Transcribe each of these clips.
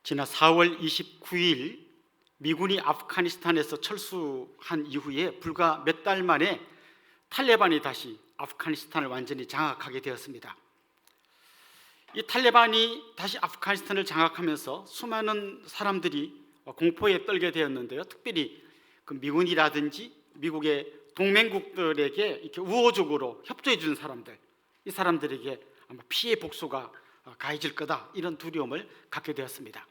지난 4월 29일 미군이 아프가니스탄에서 철수한 이후에 불과 몇 달 만에 탈레반이 다시 아프가니스탄을 완전히 장악하게 되었습니다. 이 탈레반이 다시 아프가니스탄을 장악하면서 수많은 사람들이 공포에 떨게 되었는데요. 특별히 그 미군이라든지 미국의 동맹국들에게 이렇게 우호적으로 협조해 주는 사람들, 이 사람들에게 아마 피해 복수가 가해질 거다, 이런 두려움을 갖게 되었습니다.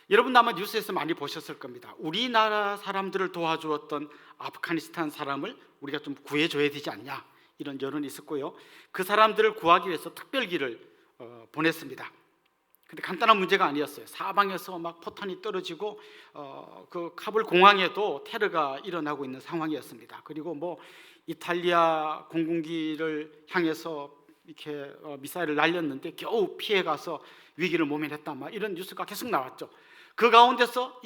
여러분 아마 뉴스에서 많이 보셨을 겁니다. 우리나라 사람들을 도와주었던 아프가니스탄 사람을 우리가 좀 구해줘야 되지 않냐, 이런 여론이 있었고요. 그 사람들을 구하기 위해서 특별기를 보냈습니다. 근데 간단한 문제가 아니었어요. 사방에서 막 포탄이 떨어지고 그 카불 공항에도 테러가 일어나고 있는 상황이었습니다. 그리고 뭐 이탈리아 공군기를 향해서 이렇게 미사일을 날렸는데 겨우 피해가서 위기를 모면했다, 막 이런 뉴스가 계속 나왔죠. 그 가운데서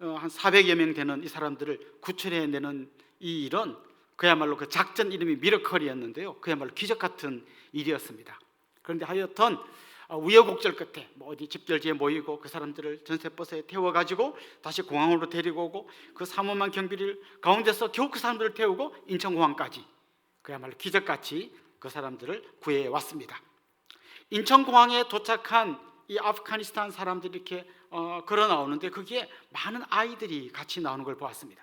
한 400여 명 되는 이 사람들을 구출해내는 이 일은 그야말로 그 작전 이름이 미러컬이었는데요. 그야말로 기적 같은 일이었습니다. 그런데 하여튼 우여곡절 끝에 뭐 어디 집결지에 모이고 그 사람들을 전세버스에 태워가지고 다시 공항으로 데리고 오고 그 삼엄한 경비를 가운데서 겨우 그 사람들을 태우고 인천공항까지 그야말로 기적같이 그 사람들을 구해왔습니다. 인천공항에 도착한 이 아프가니스탄 사람들이 이렇게 걸어 나오는데 거기에 많은 아이들이 같이 나오는 걸 보았습니다.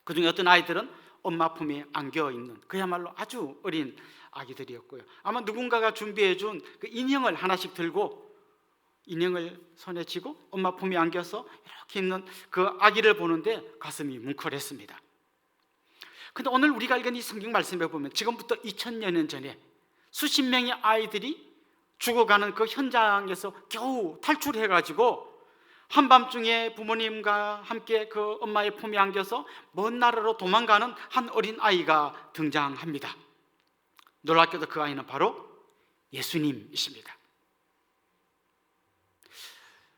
그중에 어떤 아이들은 엄마 품에 안겨 있는 그야말로 아주 어린 아기들이었고요. 아마 누군가가 준비해준 그 인형을 하나씩 들고 인형을 손에 쥐고 엄마 품에 안겨서 이렇게 있는 그 아기를 보는데 가슴이 뭉클했습니다. 근데 오늘 우리가 읽은 이 성경 말씀에 보면 지금부터 2000여 년 전에 수십 명의 아이들이 죽어가는 그 현장에서 겨우 탈출해가지고 한밤중에 부모님과 함께 그 엄마의 품에 안겨서 먼 나라로 도망가는 한 어린 아이가 등장합니다. 놀랍게도 그 아이는 바로 예수님이십니다.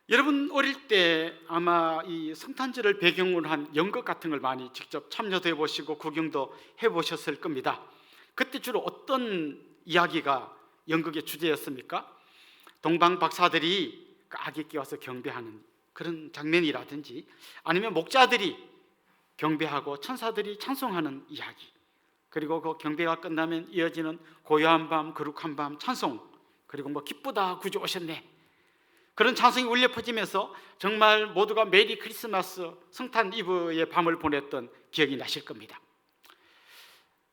여러분 어릴 때 아마 이 성탄절을 배경으로 한 연극 같은 걸 많이 직접 참여도 해보시고 구경도 해보셨을 겁니다. 그때 주로 어떤 이야기가 연극의 주제였습니까? 동방 박사들이 그 아기께 와서 경배하는 그런 장면이라든지 아니면 목자들이 경배하고 천사들이 찬송하는 이야기, 그리고 그 경배가 끝나면 이어지는 고요한 밤 거룩한 밤 찬송, 그리고 뭐 기쁘다 구주 오셨네, 그런 찬송이 울려 퍼지면서 정말 모두가 메리 크리스마스 성탄 이브의 밤을 보냈던 기억이 나실 겁니다.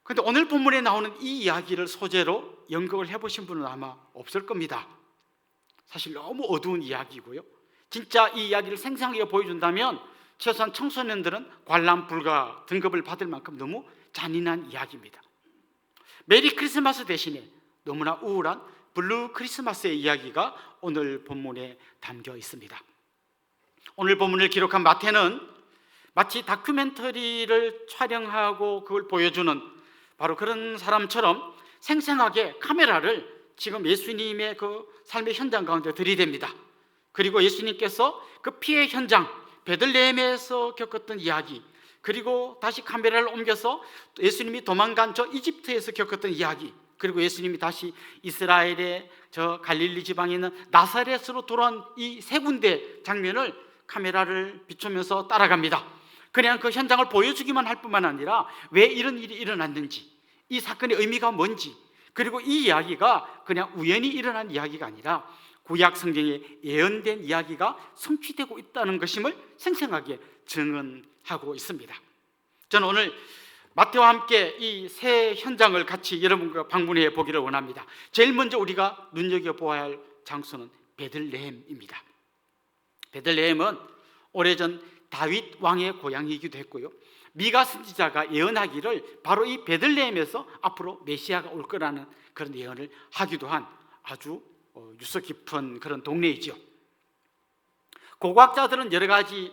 그런데 오늘 본문에 나오는 이 이야기를 소재로 연극을 해보신 분은 아마 없을 겁니다. 사실 너무 어두운 이야기고요. 진짜 이 이야기를 생생하게 보여준다면 최소한 청소년들은 관람 불가 등급을 받을 만큼 너무 잔인한 이야기입니다. 메리 크리스마스 대신에 너무나 우울한 블루 크리스마스의 이야기가 오늘 본문에 담겨 있습니다. 오늘 본문을 기록한 마태는 마치 다큐멘터리를 촬영하고 그걸 보여주는 바로 그런 사람처럼 생생하게 카메라를 지금 예수님의 그 삶의 현장 가운데 들이댑니다. 그리고 예수님께서 그 피해 현장 베들레헴에서 겪었던 이야기, 그리고 다시 카메라를 옮겨서 예수님이 도망간 저 이집트에서 겪었던 이야기, 그리고 예수님이 다시 이스라엘의 저 갈릴리 지방에 있는 나사렛으로 돌아온 이 세 군데 장면을 카메라를 비추면서 따라갑니다. 그냥 그 현장을 보여주기만 할 뿐만 아니라 왜 이런 일이 일어났는지, 이 사건의 의미가 뭔지, 그리고 이 이야기가 그냥 우연히 일어난 이야기가 아니라 구약 성경에 예언된 이야기가 성취되고 있다는 것임을 생생하게 증언하고 있습니다. 저는 오늘 마태와 함께 이 세 현장을 같이 여러분과 방문해 보기를 원합니다. 제일 먼저 우리가 눈여겨보아야 할 장소는 베들레헴입니다. 베들레헴은 오래전 다윗 왕의 고향이기도 했고요, 미가 선지자가 예언하기를 바로 이 베들레헴에서 앞으로 메시아가 올 거라는 그런 예언을 하기도 한 아주 유서 깊은 그런 동네이죠. 고고학자들은 여러 가지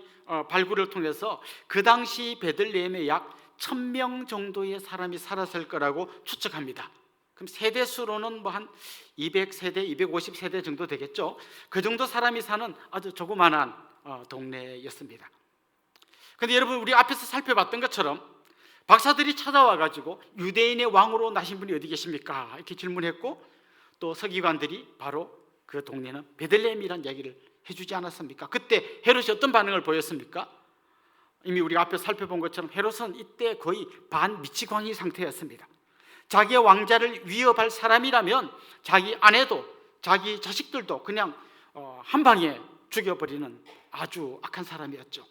발굴을 통해서 그 당시 베들레헴에 약 1000명 정도의 사람이 살았을 거라고 추측합니다. 그럼 세대수로는 뭐 한 200세대, 250세대 정도 되겠죠. 그 정도 사람이 사는 아주 조그만한 동네였습니다. 그런데 여러분, 우리 앞에서 살펴봤던 것처럼 박사들이 찾아와가지고 유대인의 왕으로 나신 분이 어디 계십니까? 이렇게 질문했고, 또 서기관들이 바로 그 동네는 베들레헴이라는 얘기를 해주지 않았습니까? 그때 헤롯이 어떤 반응을 보였습니까? 이미 우리가 앞에 살펴본 것처럼 헤롯은 이때 거의 반미치광이 상태였습니다. 자기의 왕자를 위협할 사람이라면 자기 아내도 자기 자식들도 그냥 한 방에 죽여버리는 아주 악한 사람이었죠.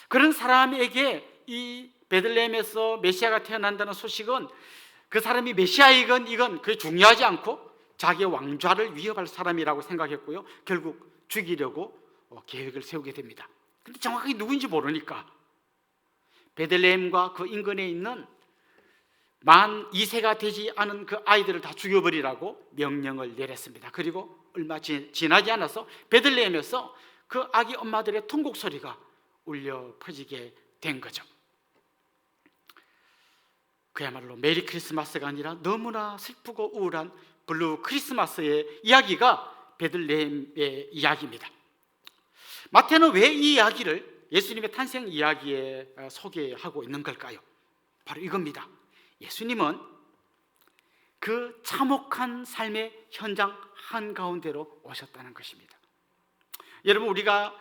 그런 사람에게 이 베들레헴에서 메시아가 태어난다는 소식은 그 사람이 메시아이건 이건 그게 중요하지 않고 자기의 왕좌를 위협할 사람이라고 생각했고요, 결국 죽이려고 계획을 세우게 됩니다. 근데 정확하게 누구인지 모르니까 베들레헴과 그 인근에 있는 만 2세가 되지 않은 그 아이들을 다 죽여버리라고 명령을 내렸습니다. 그리고 얼마 지나지 않아서 베들레헴에서 그 아기 엄마들의 통곡 소리가 울려 퍼지게 된 거죠. 그야말로 메리 크리스마스가 아니라 너무나 슬프고 우울한 블루 크리스마스의 이야기가 베들레헴의 이야기입니다. 마태는 왜 이 이야기를 예수님의 탄생 이야기에 소개하고 있는 걸까요? 바로 이겁니다. 예수님은 그 참혹한 삶의 현장 한가운데로 오셨다는 것입니다. 여러분, 우리가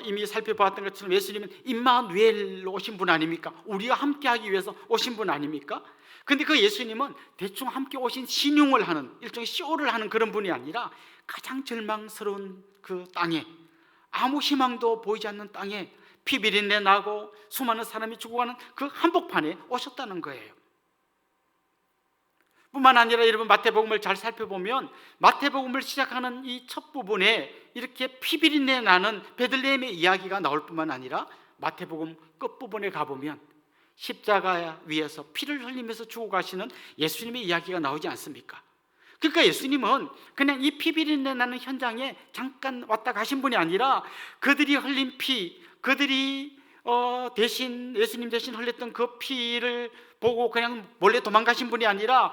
이미 살펴보았던 것처럼 예수님은 임마누엘로 오신 분 아닙니까? 우리와 함께하기 위해서 오신 분 아닙니까? 근데 그 예수님은 대충 함께 오신 신용을 하는, 일종의 쇼를 하는 그런 분이 아니라 가장 절망스러운 그 땅에, 아무 희망도 보이지 않는 땅에 피 비린내 나고 수많은 사람이 죽어가는 그 한복판에 오셨다는 거예요. 뿐만 아니라 여러분, 마태복음을 잘 살펴보면 마태복음을 시작하는 이 첫 부분에 이렇게 피 비린내 나는 베들레헴의 이야기가 나올 뿐만 아니라 마태복음 끝부분에 가보면 십자가 위에서 피를 흘리면서 죽어가시는 예수님의 이야기가 나오지 않습니까? 그러니까 예수님은 그냥 이 피 비린내 나는 현장에 잠깐 왔다 가신 분이 아니라 그들이 흘린 피, 그들이 대신 예수님 대신 흘렸던 그 피를 보고 그냥 몰래 도망가신 분이 아니라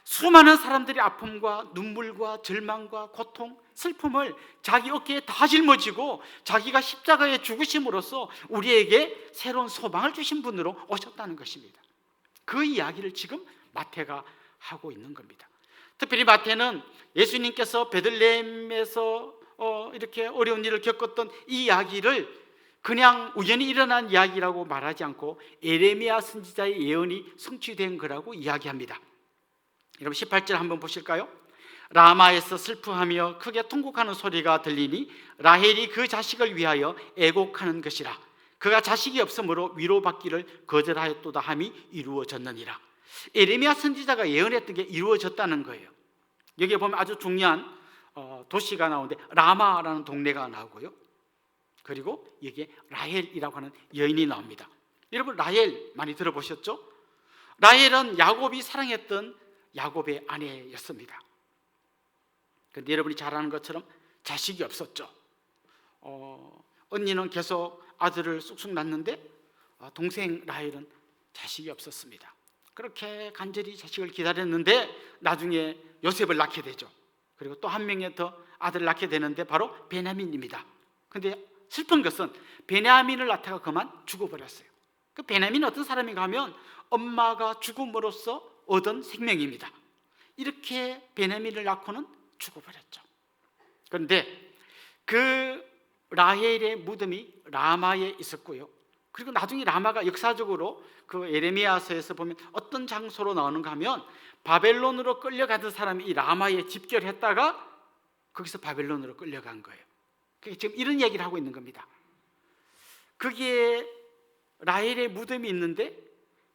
수많은 사람들의 아픔과 눈물과 절망과 고통, 슬픔을 자기 어깨에 다 짊어지고 자기가 십자가에 죽으심으로써 우리에게 새로운 소망을 주신 분으로 오셨다는 것입니다. 그 이야기를 지금 마태가 하고 있는 겁니다. 특별히 마태는 예수님께서 베들레헴에서 이렇게 어려운 일을 겪었던 이 이야기를 그냥 우연히 일어난 이야기라고 말하지 않고 예레미야 선지자의 예언이 성취된 거라고 이야기합니다. 여러분, 18절 한번 보실까요? 라마에서 슬퍼하며 크게 통곡하는 소리가 들리니 라헬이 그 자식을 위하여 애곡하는 것이라. 그가 자식이 없으므로 위로받기를 거절하였도다 함이 이루어졌느니라. 예레미야 선지자가 예언했던 게 이루어졌다는 거예요. 여기에 보면 아주 중요한 도시가 나오는데 라마라는 동네가 나오고요, 그리고 여기에 라헬이라고 하는 여인이 나옵니다. 여러분, 라헬 많이 들어보셨죠? 라헬은 야곱이 사랑했던 야곱의 아내였습니다. 그런데 여러분이 잘 아는 것처럼 자식이 없었죠. 언니는 계속 아들을 쑥쑥 낳는데 동생 라헬은 자식이 없었습니다. 그렇게 간절히 자식을 기다렸는데 나중에 요셉을 낳게 되죠. 그리고 또 한 명의 더 아들을 낳게 되는데 바로 베냐민입니다. 그런데 슬픈 것은 베냐민을 낳다가 그만 죽어버렸어요. 그 베냐민은 어떤 사람인가 하면 엄마가 죽음으로써 얻은 생명입니다. 이렇게 베냐민을 낳고는 죽어버렸죠. 그런데 그 라헬의 무덤이 라마에 있었고요, 그리고 나중에 라마가 역사적으로 그 예레미야서에서 보면 어떤 장소로 나오는가 하면 바벨론으로 끌려가던 사람이 이 라마에 집결했다가 거기서 바벨론으로 끌려간 거예요. 지금 이런 얘기를 하고 있는 겁니다. 거기에 라헬의 무덤이 있는데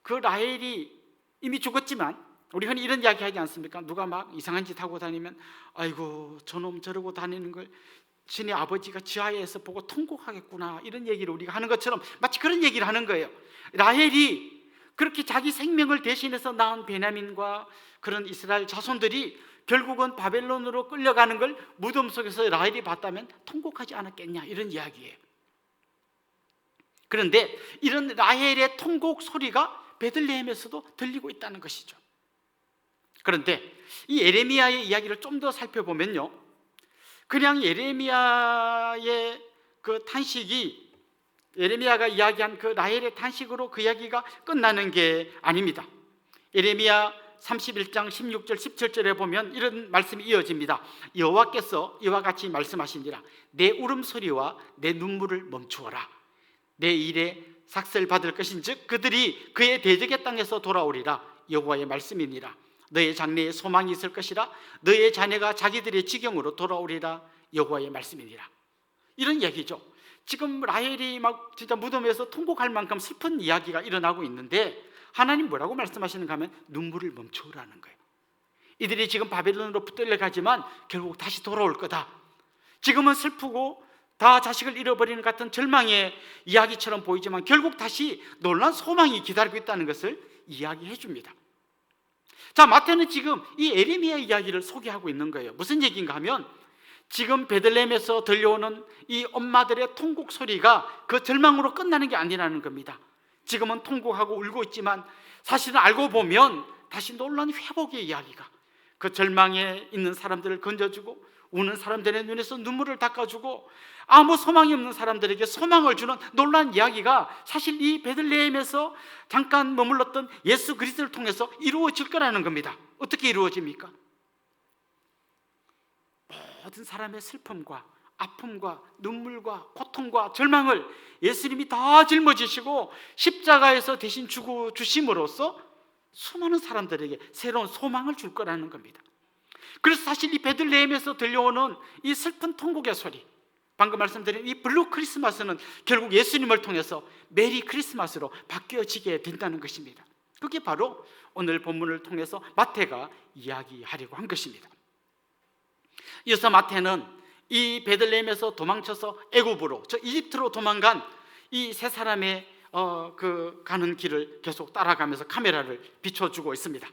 그 라헬이 이미 죽었지만 우리 흔히 이런 이야기 하지 않습니까? 누가 막 이상한 짓 하고 다니면 아이고 저놈 저러고 다니는 걸 신의 아버지가 지하에서 보고 통곡하겠구나, 이런 얘기를 우리가 하는 것처럼 마치 그런 얘기를 하는 거예요. 라헬이 그렇게 자기 생명을 대신해서 낳은 베냐민과 그런 이스라엘 자손들이 결국은 바벨론으로 끌려가는 걸 무덤 속에서 라헬이 봤다면 통곡하지 않았겠냐, 이런 이야기예요. 그런데 이런 라헬의 통곡 소리가 베들레헴에서도 들리고 있다는 것이죠. 그런데 이 예레미야의 이야기를 좀 더 살펴보면요, 그냥 예레미야의 그 탄식이, 예레미야가 이야기한 그 라헬의 탄식으로 그 이야기가 끝나는 게 아닙니다. 예레미야 31장 16절 17절에 보면 이런 말씀이 이어집니다. 여호와께서 이와 같이 말씀하시니라. 내 울음소리와 내 눈물을 멈추어라. 내 일에 삭슬 받을 것인즉 그들이 그의 대적의 땅에서 돌아오리라. 여호와의 말씀이니라. 너의 장래에 소망이 있을 것이라. 너의 자녀가 자기들의 지경으로 돌아오리라. 여호와의 말씀이니라. 이런 얘기죠. 지금 라헬이 막 진짜 무덤에서 통곡할 만큼 슬픈 이야기가 일어나고 있는데 하나님 뭐라고 말씀하시는가 하면 눈물을 멈추라는 거예요. 이들이 지금 바벨론으로 붙들려가지만 결국 다시 돌아올 거다. 지금은 슬프고 다 자식을 잃어버리는 같은 절망의 이야기처럼 보이지만 결국 다시 놀라운 소망이 기다리고 있다는 것을 이야기해 줍니다. 자, 마태는 지금 이 에레미야 이야기를 소개하고 있는 거예요. 무슨 얘기인가 하면 지금 베들레헴에서 들려오는 이 엄마들의 통곡 소리가 그 절망으로 끝나는 게 아니라는 겁니다. 지금은 통곡하고 울고 있지만 사실은 알고 보면 다시 놀라운 회복의 이야기가, 그 절망에 있는 사람들을 건져주고 우는 사람들의 눈에서 눈물을 닦아주고 아무 소망이 없는 사람들에게 소망을 주는 놀라운 이야기가 사실 이 베들레헴에서 잠깐 머물렀던 예수 그리스도를 통해서 이루어질 거라는 겁니다. 어떻게 이루어집니까? 모든 사람의 슬픔과 아픔과 눈물과 고통과 절망을 예수님이 다 짊어지시고 십자가에서 대신 주고 주심으로써 수많은 사람들에게 새로운 소망을 줄 거라는 겁니다. 그래서 사실 이 베들레헴에서 들려오는 이 슬픈 통곡의 소리, 방금 말씀드린 이 블루 크리스마스는 결국 예수님을 통해서 메리 크리스마스로 바뀌어지게 된다는 것입니다. 그게 바로 오늘 본문을 통해서 마태가 이야기하려고 한 것입니다. 이어서 마태는 이 베들레헴에서 도망쳐서 애굽으로, 저 이집트로 도망간 이 세 사람의 그 가는 길을 계속 따라가면서 카메라를 비춰주고 있습니다.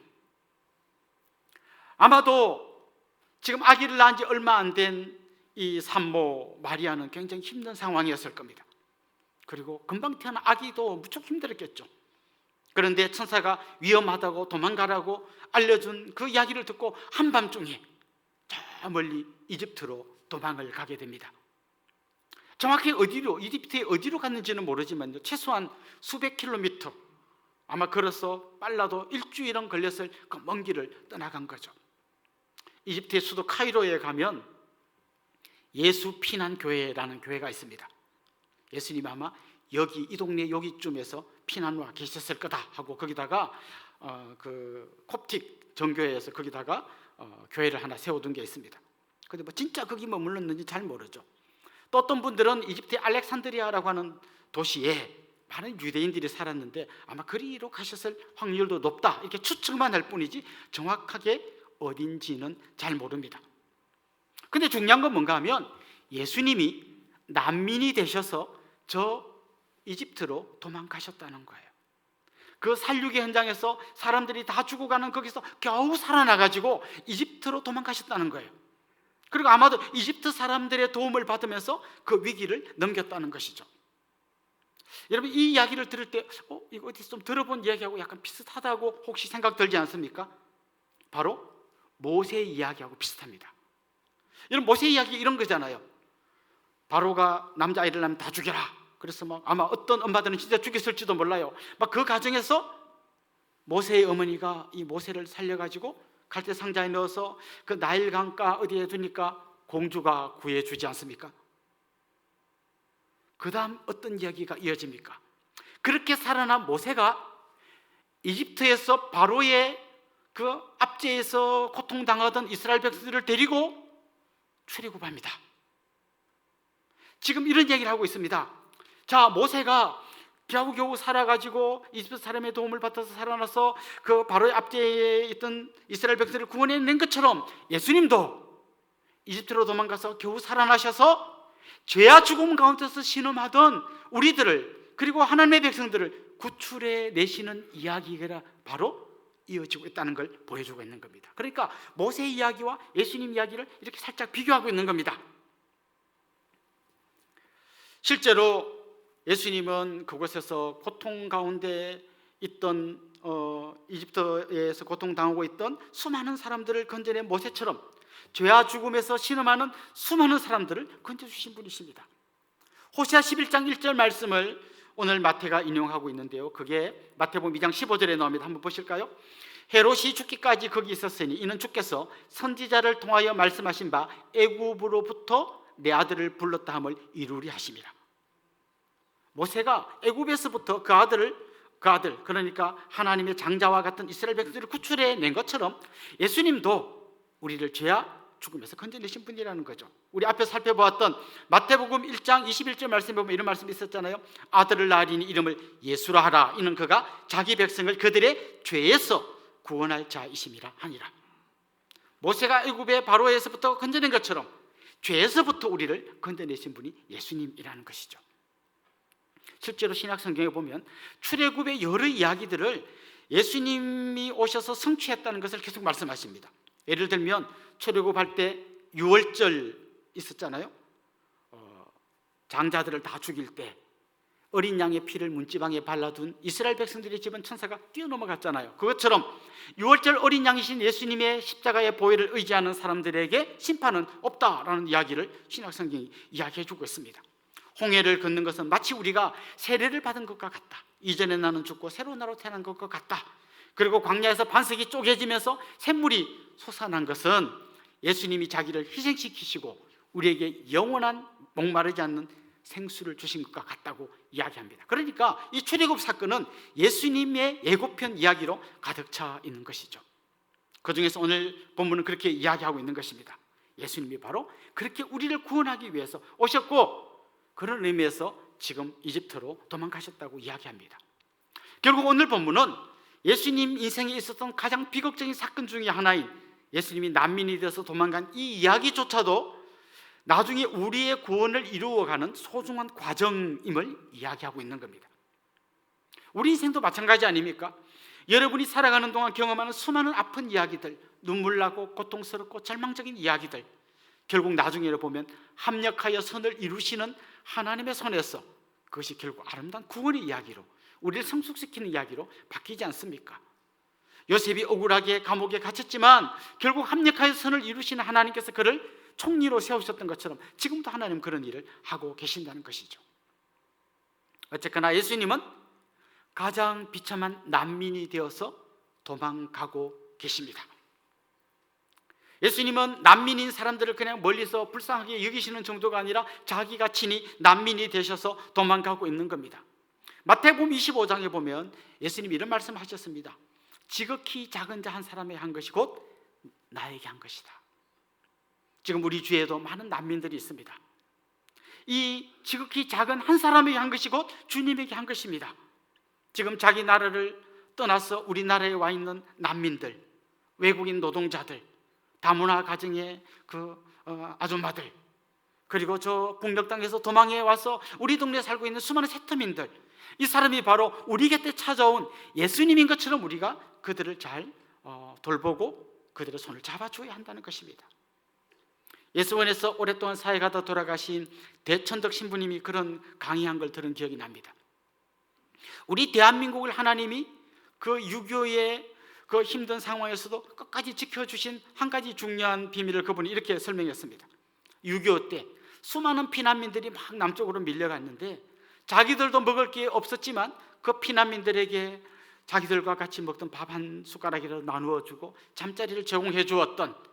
아마도 지금 아기를 낳은 지 얼마 안 된 이 산모 마리아는 굉장히 힘든 상황이었을 겁니다. 그리고 금방 태어난 아기도 무척 힘들었겠죠. 그런데 천사가 위험하다고 도망가라고 알려준 그 이야기를 듣고 한밤중에 저 멀리 이집트로 도망을 가게 됩니다. 정확히 어디로, 이집트의 어디로 갔는지는 모르지만 최소한 수백 킬로미터, 아마 걸어서 빨라도 일주일은 걸렸을 그 먼 길을 떠나간 거죠. 이집트의 수도 카이로에 가면 예수 피난교회라는 교회가 있습니다. 예수님이 아마 여기 이 동네 여기쯤에서 피난 와 계셨을 거다 하고 거기다가 그 콥틱 정교회에서 거기다가 교회를 하나 세워둔 게 있습니다. 근데 뭐 진짜 거기 머물렀는지 잘 모르죠. 또 어떤 분들은 이집트의 알렉산드리아라고 하는 도시에 많은 유대인들이 살았는데 아마 그리로 가셨을 확률도 높다, 이렇게 추측만 할 뿐이지 정확하게 어딘지는 잘 모릅니다. 근데 중요한 건 뭔가 하면 예수님이 난민이 되셔서 저 이집트로 도망가셨다는 거예요. 그 살육의 현장에서 사람들이 다 죽어가는 거기서 겨우 살아나가지고 이집트로 도망가셨다는 거예요. 그리고 아마도 이집트 사람들의 도움을 받으면서 그 위기를 넘겼다는 것이죠. 여러분, 이 이야기를 들을 때 이거 어디서 좀 들어본 이야기하고 약간 비슷하다고 혹시 생각 들지 않습니까? 바로 모세 이야기하고 비슷합니다. 여러분, 모세 이야기 이런 거잖아요. 바로가 남자아이를 낳으면 다 죽여라. 그래서 막 아마 어떤 엄마들은 진짜 죽였을지도 몰라요. 막 그 과정에서 모세의 어머니가 이 모세를 살려가지고 갈대 상자에 넣어서 그 나일 강가 어디에 두니까 공주가 구해주지 않습니까? 그 다음 어떤 이야기가 이어집니까? 그렇게 살아난 모세가 이집트에서 바로의 그 압제에서 고통당하던 이스라엘 백성들을 데리고 출애굽합니다. 지금 이런 얘기를 하고 있습니다. 자, 모세가 겨우겨우 살아가지고 이집트 사람의 도움을 받아서 살아나서 그 바로의 압제에 있던 이스라엘 백성들을 구원해낸 것처럼 예수님도 이집트로 도망가서 겨우 살아나셔서 죄와 죽음 가운데서 신음하던 우리들을, 그리고 하나님의 백성들을 구출해 내시는 이야기가 바로 이어지고 있다는 걸 보여주고 있는 겁니다. 그러니까 모세 이야기와 예수님 이야기를 이렇게 살짝 비교하고 있는 겁니다. 실제로 예수님은 그곳에서 고통 가운데 있던 이집트에서 고통당하고 있던 수많은 사람들을 건져낸 모세처럼 죄와 죽음에서 신음하는 수많은 사람들을 건져주신 분이십니다. 호세아 11장 1절 말씀을 오늘 마태가 인용하고 있는데요, 그게 마태복음 2장 15절에 나옵니다. 한번 보실까요? 헤롯이 죽기까지 거기 있었으니 이는 주께서 선지자를 통하여 말씀하신 바 애굽으로부터 내 아들을 불렀다 함을 이루리 하심이라. 모세가 애굽에서부터 그 아들 그러니까 하나님의 장자와 같은 이스라엘 백성들을 구출해 낸 것처럼 예수님도 우리를 죄와 죽음에서 건져내신 분이라는 거죠. 우리 앞에 살펴보았던 마태복음 1장 21절 말씀에 보면 이런 말씀이 있었잖아요. 아들을 낳으리니 이름을 예수라 하라. 이는 그가 자기 백성을 그들의 죄에서 구원할 자이심이라 하니라. 모세가 애굽의 바로에서부터 건져낸 것처럼 죄에서부터 우리를 건져내신 분이 예수님이라는 것이죠. 실제로 신약 성경에 보면 출애굽의 여러 이야기들을 예수님이 오셔서 성취했다는 것을 계속 말씀하십니다. 예를 들면 출애굽할 때 유월절 있었잖아요. 장자들을 다 죽일 때 어린 양의 피를 문지방에 발라둔 이스라엘 백성들의 집은 천사가 뛰어넘어갔잖아요. 그것처럼 유월절 어린 양이신 예수님의 십자가의 보혈을 의지하는 사람들에게 심판은 없다라는 이야기를 신약 성경이 이야기해 주고 있습니다. 홍해를 걷는 것은 마치 우리가 세례를 받은 것과 같다. 이전에 나는 죽고 새로 나로 태어난 것과 같다. 그리고 광야에서 반석이 쪼개지면서 샘물이 솟아난 것은 예수님이 자기를 희생시키시고 우리에게 영원한 목마르지 않는 생수를 주신 것과 같다고 이야기합니다. 그러니까 이 출애굽 사건은 예수님의 예고편 이야기로 가득 차 있는 것이죠. 그 중에서 오늘 본문은 그렇게 이야기하고 있는 것입니다. 예수님이 바로 그렇게 우리를 구원하기 위해서 오셨고 그런 의미에서 지금 이집트로 도망가셨다고 이야기합니다. 결국 오늘 본문은 예수님 인생에 있었던 가장 비극적인 사건 중에 하나인 예수님이 난민이 되어서 도망간 이 이야기조차도 나중에 우리의 구원을 이루어가는 소중한 과정임을 이야기하고 있는 겁니다. 우리 인생도 마찬가지 아닙니까? 여러분이 살아가는 동안 경험하는 수많은 아픈 이야기들, 눈물나고 고통스럽고 절망적인 이야기들, 결국 나중에 보면 합력하여 선을 이루시는 하나님의 손에서 그것이 결국 아름다운 구원의 이야기로, 우리를 성숙시키는 이야기로 바뀌지 않습니까? 요셉이 억울하게 감옥에 갇혔지만 결국 합력하여 선을 이루시는 하나님께서 그를 총리로 세우셨던 것처럼 지금도 하나님은 그런 일을 하고 계신다는 것이죠. 어쨌거나 예수님은 가장 비참한 난민이 되어서 도망가고 계십니다. 예수님은 난민인 사람들을 그냥 멀리서 불쌍하게 여기시는 정도가 아니라 자기가 친히 난민이 되셔서 도망가고 있는 겁니다. 마태복음 25장에 보면 예수님이 이런 말씀하셨습니다. 지극히 작은 자 한 사람에게 한 것이 곧 나에게 한 것이다. 지금 우리 주위에도 많은 난민들이 있습니다. 이 지극히 작은 한 사람에게 한 것이 곧 주님에게 한 것입니다. 지금 자기 나라를 떠나서 우리나라에 와 있는 난민들, 외국인 노동자들, 다문화 가정의 아줌마들, 그리고 저 북녘 땅에서 도망해 와서 우리 동네에 살고 있는 수많은 세터민들, 이 사람이 바로 우리 곁에 찾아온 예수님인 것처럼 우리가 그들을 잘 돌보고 그들의 손을 잡아줘야 한다는 것입니다. 예수원에서 오랫동안 사역하다 돌아가신 대천덕 신부님이 그런 강의한 걸 들은 기억이 납니다. 우리 대한민국을 하나님이 그 유교의 그 힘든 상황에서도 끝까지 지켜주신 한 가지 중요한 비밀을 그분이 이렇게 설명했습니다. 6.25 때 수많은 피난민들이 막 남쪽으로 밀려갔는데 자기들도 먹을 게 없었지만 그 피난민들에게 자기들과 같이 먹던 밥 한 숟가락이라도 나누어 주고 잠자리를 제공해 주었던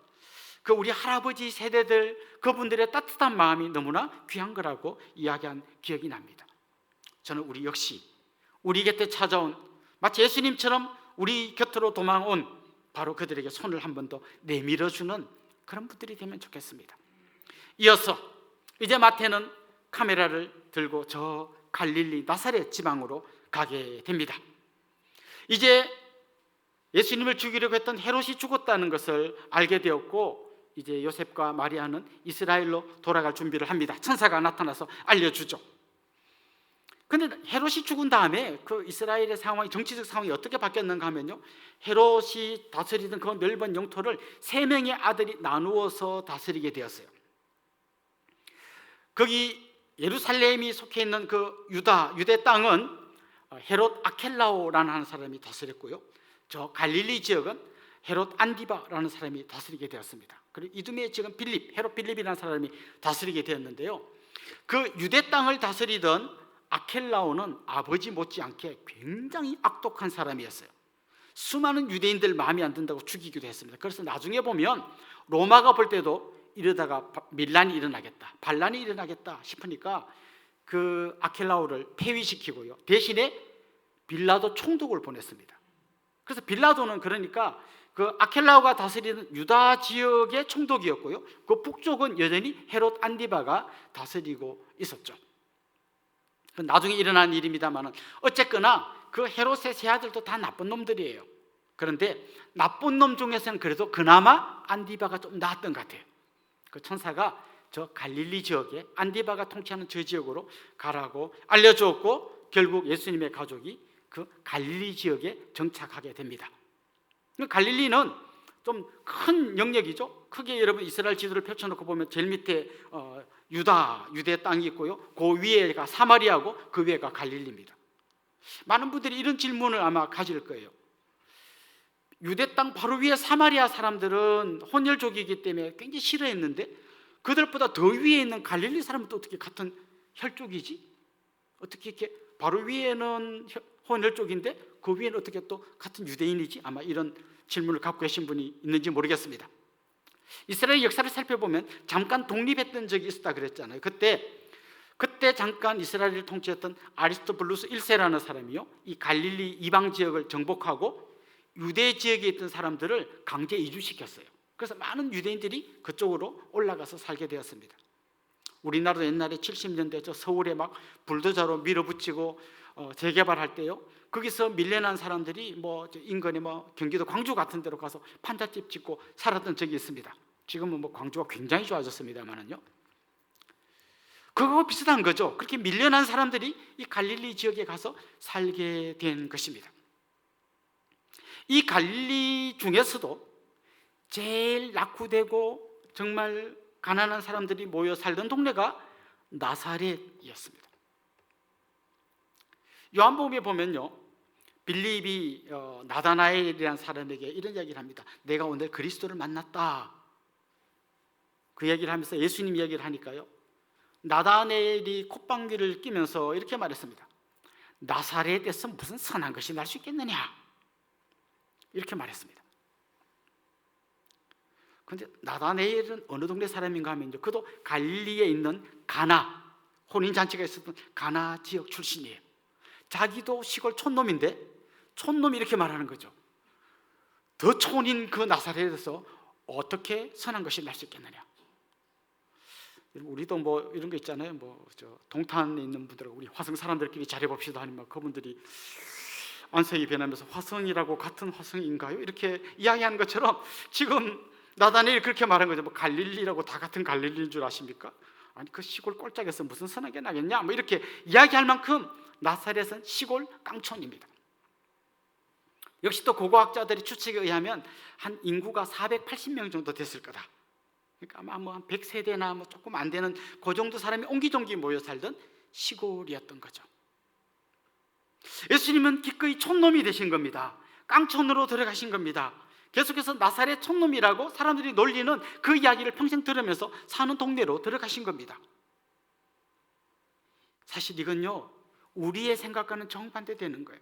그 우리 할아버지 세대들, 그분들의 따뜻한 마음이 너무나 귀한 거라고 이야기한 기억이 납니다. 저는 우리 역시 우리 곁에 찾아온 마치 예수님처럼 우리 곁으로 도망온 바로 그들에게 손을 한 번 더 내밀어주는 그런 분들이 되면 좋겠습니다. 이어서 이제 마태는 카메라를 들고 저 갈릴리 나사렛 지방으로 가게 됩니다. 이제 예수님을 죽이려고 했던 헤롯이 죽었다는 것을 알게 되었고 이제 요셉과 마리아는 이스라엘로 돌아갈 준비를 합니다. 천사가 나타나서 알려주죠. 그런데 헤롯이 죽은 다음에 그 이스라엘의 상황이, 정치적 상황이 어떻게 바뀌었는가 하면요, 헤롯이 다스리던 그 넓은 영토를 3명의 아들이 나누어서 다스리게 되었어요. 거기 예루살렘이 속해 있는 그 유대 땅은 헤롯 아켈라오라는 한 사람이 다스렸고요, 저 갈릴리 지역은 헤롯 안디바라는 사람이 다스리게 되었습니다. 그리고 이두메 지역은 헤롯 빌립이라는 사람이 다스리게 되었는데요, 그 유대 땅을 다스리던 아켈라오는 아버지 못지않게 굉장히 악독한 사람이었어요. 수많은 유대인들 마음에 안 든다고 죽이기도 했습니다. 그래서 나중에 보면 로마가 볼 때도 이러다가 밀란이 일어나겠다, 반란이 일어나겠다 싶으니까 그 아켈라오를 폐위시키고요, 대신에 빌라도 총독을 보냈습니다. 그래서 빌라도는 그러니까 그 아켈라오가 다스리는 유다 지역의 총독이었고요, 그 북쪽은 여전히 헤롯 안디바가 다스리고 있었죠. 나중에 일어난 일입니다만 어쨌거나 그 헤롯의 세 아들도 다 나쁜 놈들이에요. 그런데 나쁜 놈 중에서는 그래도 그나마 안디바가 좀 나았던 것 같아요. 그 천사가 저 갈릴리 지역에 안디바가 통치하는 저 지역으로 가라고 알려주었고, 결국 예수님의 가족이 그 갈릴리 지역에 정착하게 됩니다. 갈릴리는 좀 큰 영역이죠. 크게 여러분 이스라엘 지도를 펼쳐놓고 보면 제일 밑에 유대 땅이 있고요, 그 위에가 사마리아고 그 위에가 갈릴리입니다. 많은 분들이 이런 질문을 아마 가질 거예요. 유대 땅 바로 위에 사마리아 사람들은 혼혈족이기 때문에 굉장히 싫어했는데 그들보다 더 위에 있는 갈릴리 사람은 또 어떻게 같은 혈족이지? 어떻게 이렇게 바로 위에는 혼혈족인데 그 위에는 어떻게 또 같은 유대인이지? 아마 이런 질문을 갖고 계신 분이 있는지 모르겠습니다. 이스라엘 역사를 살펴보면 잠깐 독립했던 적이 있었다 그랬잖아요. 그때 잠깐 이스라엘을 통치했던 아리스토블루스 1세라는 사람이요, 이 갈릴리 이방 지역을 정복하고 유대 지역에 있던 사람들을 강제 이주시켰어요. 그래서 많은 유대인들이 그쪽으로 올라가서 살게 되었습니다. 우리나라도 옛날에 70년대 저 서울에 막 불도저로 밀어붙이고 재개발할 때요, 거기서 밀려난 사람들이 뭐 인근에 뭐 경기도 광주 같은 데로 가서 판잣집 짓고 살았던 적이 있습니다. 지금은 뭐 광주가 굉장히 좋아졌습니다만은요, 그거 비슷한 거죠. 그렇게 밀려난 사람들이 이 갈릴리 지역에 가서 살게 된 것입니다. 이 갈릴리 중에서도 제일 낙후되고 정말 가난한 사람들이 모여 살던 동네가 나사렛이었습니다. 요한복음에 보면요, 빌립이 나다나엘이라는 사람에게 이런 이야기를 합니다. 내가 오늘 그리스도를 만났다. 그 얘기를 하면서 예수님 이야기를 하니까요, 나다나엘이 콧방귀를 끼면서 이렇게 말했습니다. 나사렛에서 무슨 선한 것이 날 수 있겠느냐, 이렇게 말했습니다. 그런데 나다나엘은 어느 동네 사람인가 하면요, 그도 갈릴리에 있는 가나, 혼인잔치가 있었던 가나 지역 출신이에요. 자기도 시골 촌놈인데 촌놈이 이렇게 말하는 거죠. 더 촌인 그 나사렛에서 어떻게 선한 것이 날 수 있겠느냐. 우리도 뭐 이런 거 있잖아요. 뭐 저 동탄에 있는 분들하고 우리 화성 사람들끼리 잘해봅시다 하니까 그분들이 안색이 변하면서 화성이라고 같은 화성인가요? 이렇게 이야기하는 것처럼 지금 나다니엘이 그렇게 말한 거죠. 뭐 갈릴리라고 다 같은 갈릴리인 줄 아십니까? 아니 그 시골 꼴짝에서 무슨 선하게 나겠냐, 뭐 이렇게 이야기할 만큼 나사렛은 시골 깡촌입니다. 역시 또 고고학자들의 추측에 의하면 한 인구가 480명 정도 됐을 거다. 그러니까 아마 뭐 한 100세대나 뭐 조금 안 되는 그 정도 사람이 옹기종기 모여 살던 시골이었던 거죠. 예수님은 기꺼이 촌놈이 되신 겁니다. 깡촌으로 들어가신 겁니다. 계속해서 나사렛 촌놈이라고 사람들이 놀리는 그 이야기를 평생 들으면서 사는 동네로 들어가신 겁니다. 사실 이건요, 우리의 생각과는 정반대되는 거예요.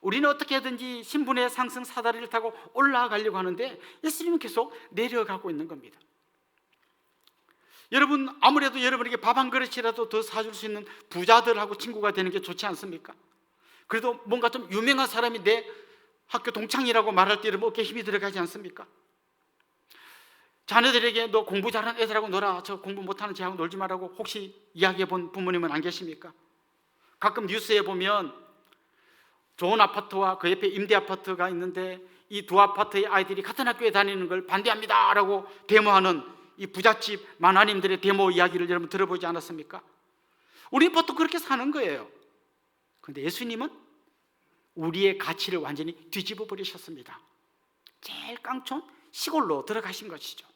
우리는 어떻게든지 신분의 상승 사다리를 타고 올라가려고 하는데 예수님은 계속 내려가고 있는 겁니다. 여러분, 아무래도 여러분에게 밥 한 그릇이라도 더 사줄 수 있는 부자들하고 친구가 되는 게 좋지 않습니까? 그래도 뭔가 좀 유명한 사람이 내 학교 동창이라고 말할 때 뭐 이렇게 힘이 들어가지 않습니까? 자녀들에게 너 공부 잘하는 애들하고 놀아, 저 공부 못하는 쟤하고 놀지 말라고 혹시 이야기해 본 부모님은 안 계십니까? 가끔 뉴스에 보면 좋은 아파트와 그 옆에 임대 아파트가 있는데 이 두 아파트의 아이들이 같은 학교에 다니는 걸 반대합니다 라고 데모하는 이 부잣집 만화님들의 데모 이야기를 여러분 들어보지 않았습니까? 우리 보통 그렇게 사는 거예요. 그런데 예수님은 우리의 가치를 완전히 뒤집어 버리셨습니다. 제일 깡촌 시골로 들어가신 것이죠.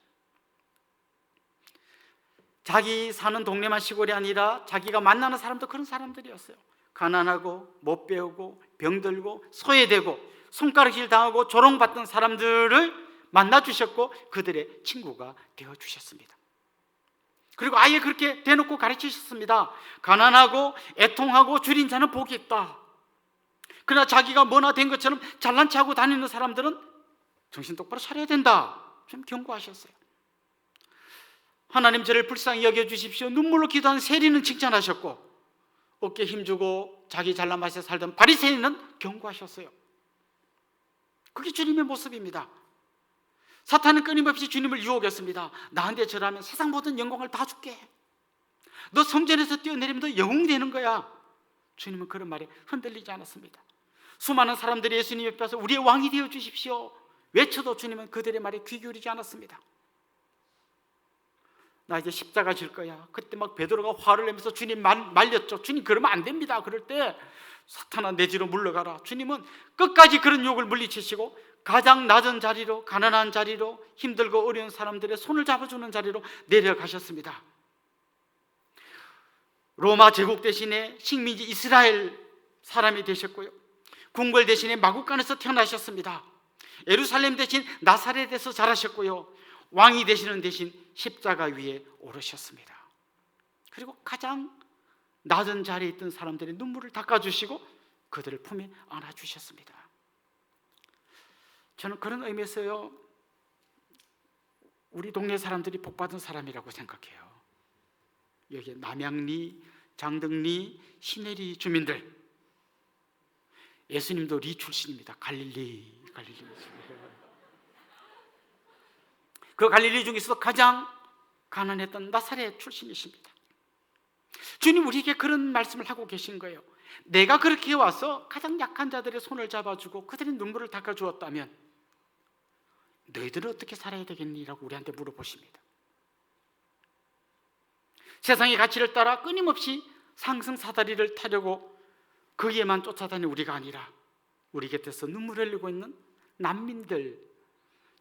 자기 사는 동네만 시골이 아니라 자기가 만나는 사람도 그런 사람들이었어요. 가난하고 못 배우고 병들고 소외되고 손가락질 당하고 조롱받던 사람들을 만나주셨고 그들의 친구가 되어주셨습니다. 그리고 아예 그렇게 대놓고 가르치셨습니다. 가난하고 애통하고 줄인 자는 복이 있다. 그러나 자기가 뭐나 된 것처럼 잘난 체 하고 다니는 사람들은 정신 똑바로 차려야 된다, 좀 경고하셨어요. 하나님 저를 불쌍히 여겨주십시오. 눈물로 기도한 세리는 칭찬하셨고, 어깨에 힘주고 자기 잘난 맛에 살던 바리새인은 경고하셨어요. 그게 주님의 모습입니다. 사탄은 끊임없이 주님을 유혹했습니다. 나한테 절하면 세상 모든 영광을 다 줄게. 너 성전에서 뛰어내리면 너 영웅 되는 거야. 주님은 그런 말에 흔들리지 않았습니다. 수많은 사람들이 예수님 옆에 와서 우리의 왕이 되어 주십시오 외쳐도 주님은 그들의 말에 귀 기울이지 않았습니다. 나 이제 십자가 질 거야. 그때 막 베드로가 화를 내면서 주님 말렸죠. 주님 그러면 안 됩니다. 그럴 때 사탄아 내 뒤로 물러가라. 주님은 끝까지 그런 유혹을 물리치시고 가장 낮은 자리로, 가난한 자리로, 힘들고 어려운 사람들의 손을 잡아주는 자리로 내려가셨습니다. 로마 제국 대신에 식민지 이스라엘 사람이 되셨고요, 궁궐 대신에 마국간에서 태어나셨습니다. 예루살렘 대신 나사렛에서 자라셨고요, 왕이 되시는 대신 십자가 위에 오르셨습니다. 그리고 가장 낮은 자리에 있던 사람들의 눈물을 닦아주시고 그들을 품에 안아주셨습니다. 저는 그런 의미에서요, 우리 동네 사람들이 복받은 사람이라고 생각해요. 여기 남양리, 장덕리, 시내리 주민들, 예수님도 리 출신입니다. 갈릴리. 그 갈릴리 중에서도 가장 가난했던 나사렛 출신이십니다. 주님 우리에게 그런 말씀을 하고 계신 거예요. 내가 그렇게 와서 가장 약한 자들의 손을 잡아주고 그들의 눈물을 닦아주었다면 너희들은 어떻게 살아야 되겠니? 라고 우리한테 물어보십니다. 세상의 가치를 따라 끊임없이 상승사다리를 타려고 거기에만 쫓아다니는 우리가 아니라 우리 곁에서 눈물 흘리고 있는 난민들,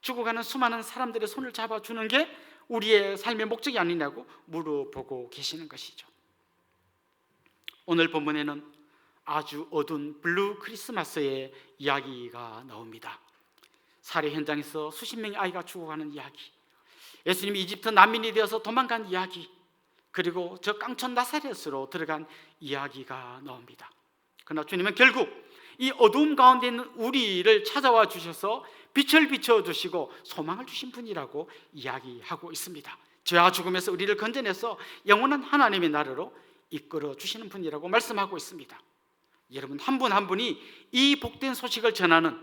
죽어가는 수많은 사람들의 손을 잡아주는 게 우리의 삶의 목적이 아니냐고 물어보고 계시는 것이죠. 오늘 본문에는 아주 어두운 블루 크리스마스의 이야기가 나옵니다. 살해 현장에서 수십 명의 아이가 죽어가는 이야기, 예수님이 이집트 난민이 되어서 도망간 이야기, 그리고 저 깡촌 나사렛으로 들어간 이야기가 나옵니다. 그러나 주님은 결국 이 어두움 가운데 있는 우리를 찾아와 주셔서 빛을 비춰주시고 소망을 주신 분이라고 이야기하고 있습니다. 죄와 죽음에서 우리를 건져내서 영원한 하나님의 나라로 이끌어 주시는 분이라고 말씀하고 있습니다. 여러분 한 분 한 분이 이 복된 소식을 전하는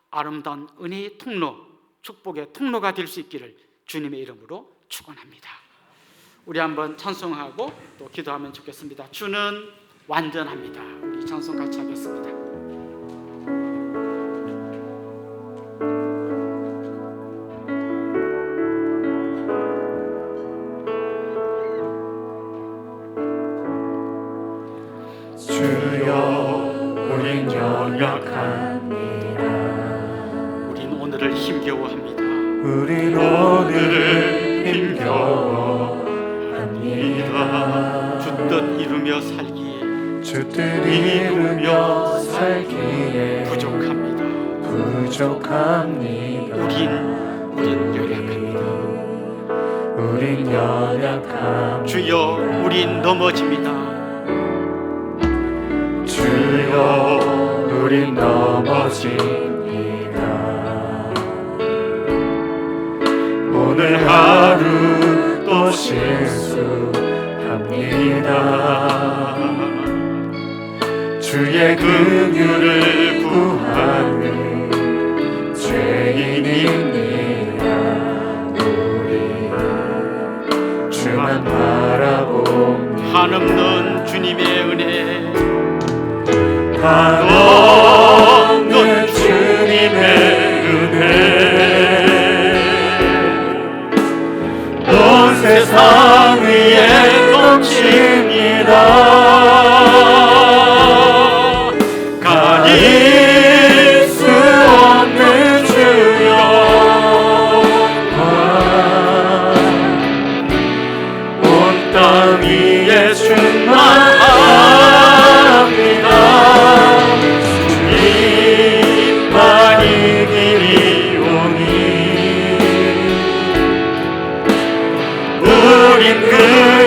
아름다운 은혜의 통로, 축복의 통로가 될 수 있기를 주님의 이름으로 축원합니다. 우리 한번 찬송하고 또 기도하면 좋겠습니다. 주는 완전합니다. 우리 찬송 같이 하겠습니다. 우린 오늘을 힘겨워합니다. 우린 오늘을 힘겨워합니다. 주 뜻 이루며 살기에, 주 뜻 이루며 살기에 부족합니다. 우린 연약합니다. 우린 연약합니다. 주여 우린 넘어집니다. 주여 우린 넘어집니다. 오늘 하루 또 실수합니다. 주의 긍휼을 구하는 죄인입니다. 우리 주만 바라봅니다. 한없는 주님의 은혜, 한없는 주님의 은혜, 온 세상 위에 넘칩니다. 가릴 수 없는 주여, 온 땅 위에 충만합니다. 주님만 이 길이 오니 우린 그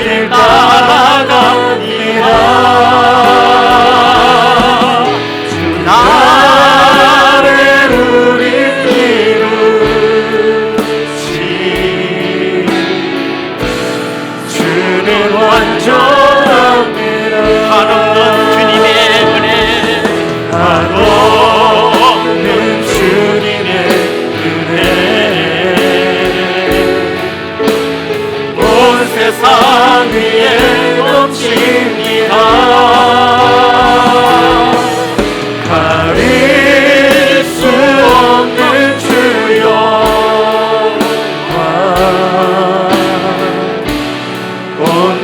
길 따라갑니다. 주 완전합니다. 한없는 주님의 은혜, 한없는 주님의 은혜, 온 세상 위에 넘칩니다. 가릴 수 없는 주여 온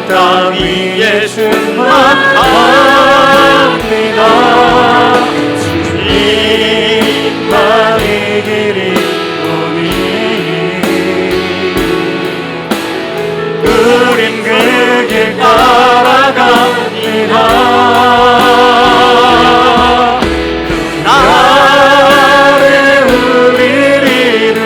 땅 위에 충만합니다. 주님만이 길이 오니 우린 그 길 따라갑니다. 그날에 우리를 이루신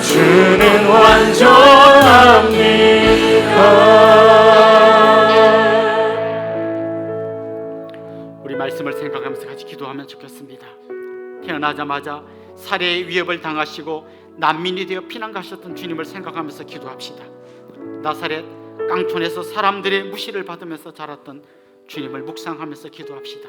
주는 완전합니다. 우리 말씀을 생각하면서 같이 기도하면 좋겠습니다. 태어나자마자 살해의 위협을 당하시고 난민이 되어 피난 가셨던 주님을 생각하면서 기도합시다. 나사렛 깡촌에서 사람들의 무시를 받으면서 자랐던 주님을 묵상하면서 기도합시다.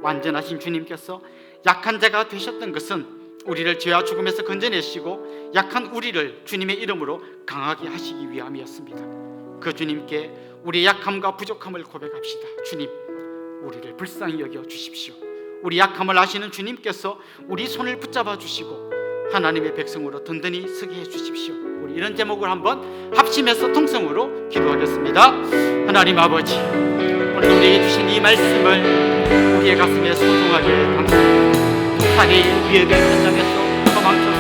완전하신 주님께서 약한 자가 되셨던 것은 우리를 죄와 죽음에서 건져내시고 약한 우리를 주님의 이름으로 강하게 하시기 위함이었습니다. 그 주님께 우리의 약함과 부족함을 고백합시다. 주님, 우리를 불쌍히 여겨 주십시오. 우리 약함을 아시는 주님께서 우리 손을 붙잡아 주시고 하나님의 백성으로 든든히 서게 해 주십시오. 우리 이런 제목을 한번 합심해서 통성으로 기도하겠습니다. 하나님 아버지, 오늘 우리에게 주신 이 말씀을 우리의 가슴에 소중하게 담습니다. 살해의 위협의 현장에서 도망쳐서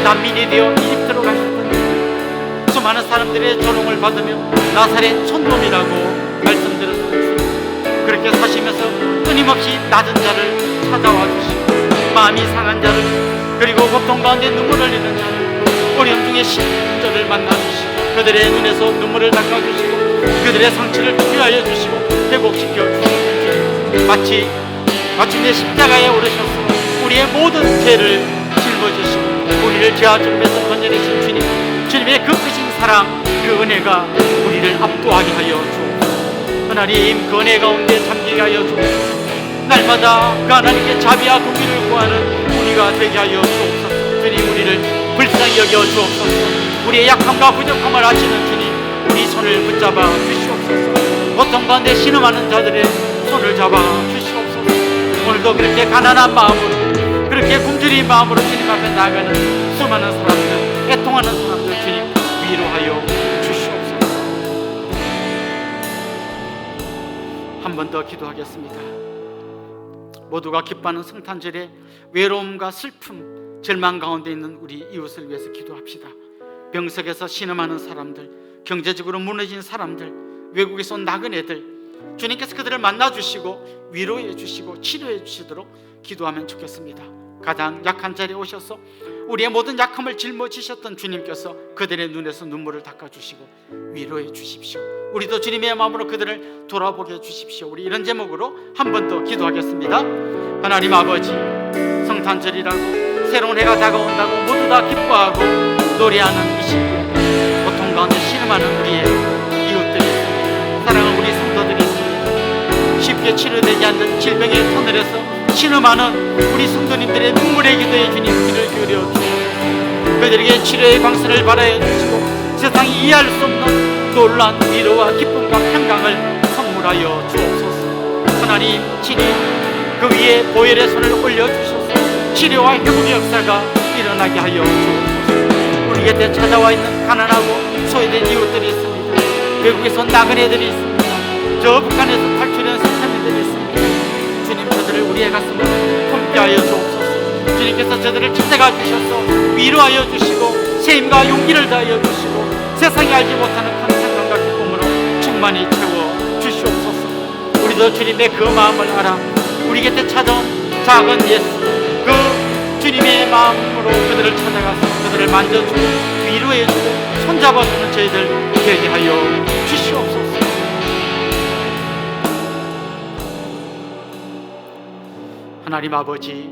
난민이 되어 이집트로 가셨던 수많은 사람들의 조롱을 받으며 나사렛 촌놈이라고 말씀드렸습니다. 그렇게 사시면서 끊임없이 낮은 자를 찾아와 주시고 마음이 상한 자를, 그리고 고통 가운데 눈물을 흘리는 자를, 어려움 중에 신들을 만나주시고 그들의 눈에서 눈물을 닦아주시고 그들의 상처를 피하여 주시고 회복시켜 주시고 마치 마침내 십자가에 오르셔서 우리의 모든 죄를 짊어지시고 우리를 죄와 죽음에서 건져내신 주님, 주님의 그 크신 사랑, 그 은혜가 우리를 압도하게 하여 주옵소서. 하나님, 그 은혜 가운데 잠기게 하여 주옵소서. 날마다 그 하나님께 자비와 공의를 구하는 우리가 되게 하여 주옵소서. 주님, 우리를 불쌍히 여겨 주옵소서. 우리의 약함과 부족함을 아시는 주님, 우리 손을 붙잡아 주시옵소서. 고통 가운데 신음하는 자들의 손을 잡아 주시옵소서. 오늘도 그렇게 가난한 마음으로, 그렇게 굶주린 마음으로 주님 앞에 나아가는 수많은 사람들, 애통하는 사람들, 주님 위로하여 주시옵소서. 한 번 더 기도하겠습니다. 모두가 기뻐하는 성탄절에 외로움과 슬픔, 절망 가운데 있는 우리 이웃을 위해서 기도합시다. 병석에서 신음하는 사람들, 경제적으로 무너진 사람들, 외국에서 온 나그네들, 주님께서 그들을 만나주시고 위로해 주시고 치료해 주시도록 기도하면 좋겠습니다. 가장 약한 자리에 오셔서 우리의 모든 약함을 짊어지셨던 주님께서 그들의 눈에서 눈물을 닦아주시고 위로해 주십시오. 우리도 주님의 마음으로 그들을 돌아보게 해주십시오. 우리 이런 제목으로 한 번 더 기도하겠습니다. 하나님 아버지, 성탄절이라고 새로운 해가 다가온다고 모두 다 기뻐하고 노래하는 이 시기에 고통 가운데 신음하는 우리의 이웃들이 있습니다. 사랑하는 우리 성도들이 있습니다. 쉽게 치료되지 않는 질병의 터널에서 신음하는 우리 성도님들의 눈물의 기도에 주님 귀를 기울여 주시옵소서. 그들에게 치료의 광선을 발하여 주시고 세상이 이해할 수 없는 놀라운 위로와 기쁨과 평강을 선물하여 주옵소서. 하나님, 친히 그 위에 보혈의 손을 올려주셔서 치료와 회복의 역사가 일어나게 하여 주옵소서. 우리 곁에 찾아와 있는 가난하고 소외된 이웃들이 있습니다. 외국에서 온 나그네들이 있습니다. 저 북한에서 탈출한 선생님들이 있습니다. 주님, 저들을 우리의 가슴으로 품게 하여 주옵소서. 주님께서 저들을 찾아가 주셔서 위로하여 주시고 세임과 용기를 다하여 주시고 세상이 알지 못하는 큰 생각과 기쁨으로 충만히 채워 주시옵소서. 우리도 주님의 그 마음을 알아 우리 곁에 찾아온 작은 예수, 그 주님의 마음으로 그들을 찾아가서 그들을 만져주고 위로해주고 손잡아주는 저희들 되게 하여 주시옵소서. 하나님 아버지,